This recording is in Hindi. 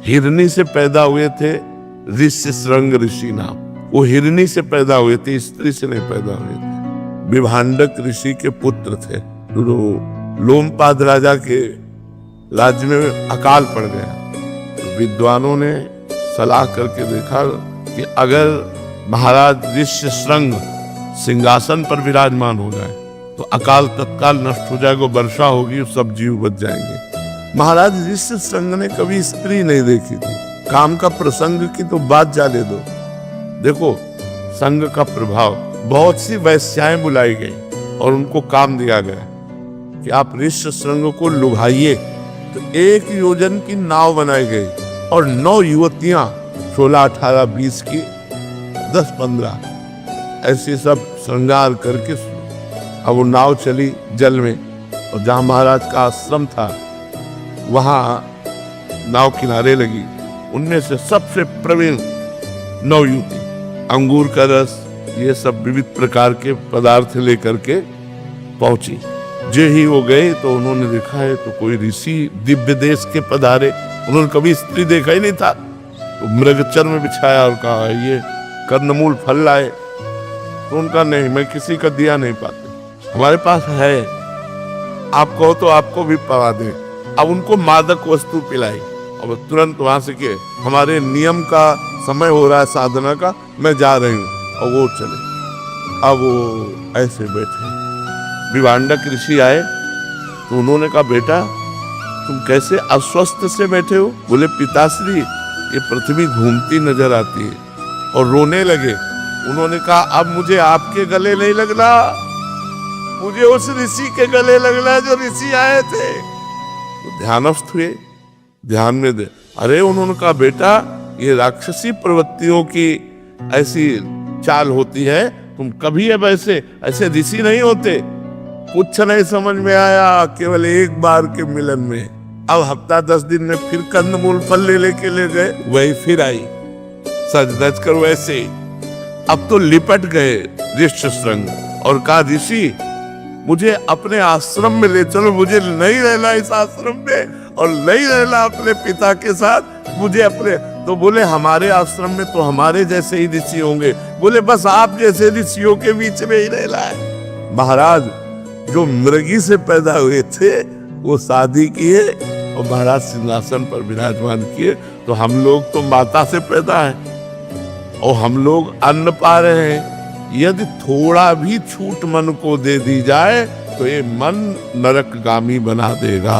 हिरनी से पैदा हुए थे ऋष्यशृंग ऋषि नाम। वो हिरनी से पैदा हुए थे, स्त्री से नहीं पैदा हुए थे। विभांडक ऋषि के पुत्र थे। तो लोमपाद राजा के राज्य में अकाल पड़ गया। तो विद्वानों ने सलाह करके देखा कि अगर महाराज ऋष्यशृंग सिंहासन पर विराजमान हो जाए तो अकाल तत्काल नष्ट हो जाएगा, वर्षा होगी, सब जीव बच जाएंगे। महाराज ऋष्यशृंग ने कभी स्त्री नहीं देखी थी। काम का प्रसंग की तो बात जाने दो। देखो संग का प्रभाव, बहुत सी वैश्याएं बुलाई गई और उनको काम दिया गया कि आप ऋष्यशृंग को लुभाइए। तो 1 योजन की नाव बनाई गई और 9 युवतियां 16, 18, 20 की 10, 15 ऐसे सब श्रृंगार करके अब वो नाव चली जल में। और जहां महाराज का आश्रम था वहां नाव किनारे लगी। उनमें से सबसे प्रवीण 9 युवती अंगूर का रस, ये सब विविध प्रकार के पदार्थ लेकर के पहुंची। जे ही वो गए तो उन्होंने देखा है तो कोई ऋषि दिव्य देश के पधारे। उन्होंने कभी स्त्री देखा ही नहीं था। तो मृगचर्म बिछाया और कहा ये कर्णमूल फल लाए। तो उनका नहीं, मैं किसी का दिया नहीं पाते, हमारे पास है, आप कहो तो आपको भी पवा दे। अब उनको मादक वस्तु पिलाई। अब तुरंत वहां से के हमारे नियम का समय हो रहा है साधना का, मैं जा रही हूँ। और वो चले। अब वो ऐसे बैठे, विभांडक ऋषि आए तो उन्होंने कहा बेटा तुम कैसे अस्वस्थ से बैठे हो? बोले पिताश्री ये पृथ्वी घूमती नजर आती है। और रोने लगे। उन्होंने कहा अब मुझे आपके गले नहीं लगना, मुझे उस ऋषि के गले लगना जो ऋषि आए थे। तो ध्यानस्थ हुए, ध्यान में दे। अरे उन्होंने कहा बेटा ये राक्षसी प्रवृत्तियों की ऐसी चाल होती है, तुम कभी अब ऐसे ऋषि नहीं होते। कुछ नहीं समझ में आया, केवल एक बार के मिलन में। अब हफ्ता 10 दिन में फिर कंदमूल फल लेके ले गए, वही फिर आई सज धज कर वैसे। अब तो लिपट गए ऋष्यशृंग और कहा ऋषि मुझे अपने आश्रम में ले चलो, मुझे नहीं रहना इस आश्रम में और नहीं रहना अपने पिता के साथ, मुझे अपने। तो बोले हमारे आश्रम में तो हमारे जैसे ही ऋषि होंगे। बोले बस आप जैसे ऋषियों के बीच में ही रहना है। महाराज जो मृगी से पैदा हुए थे वो शादी किए और महाराज सिंहासन पर विराजमान किए। तो हम लोग तो माता से पैदा है और हम लोग अन्न पा रहे हैं। यदि थोड़ा भी छूट मन को दे दी जाए तो ये मन नरकगामी बना देगा।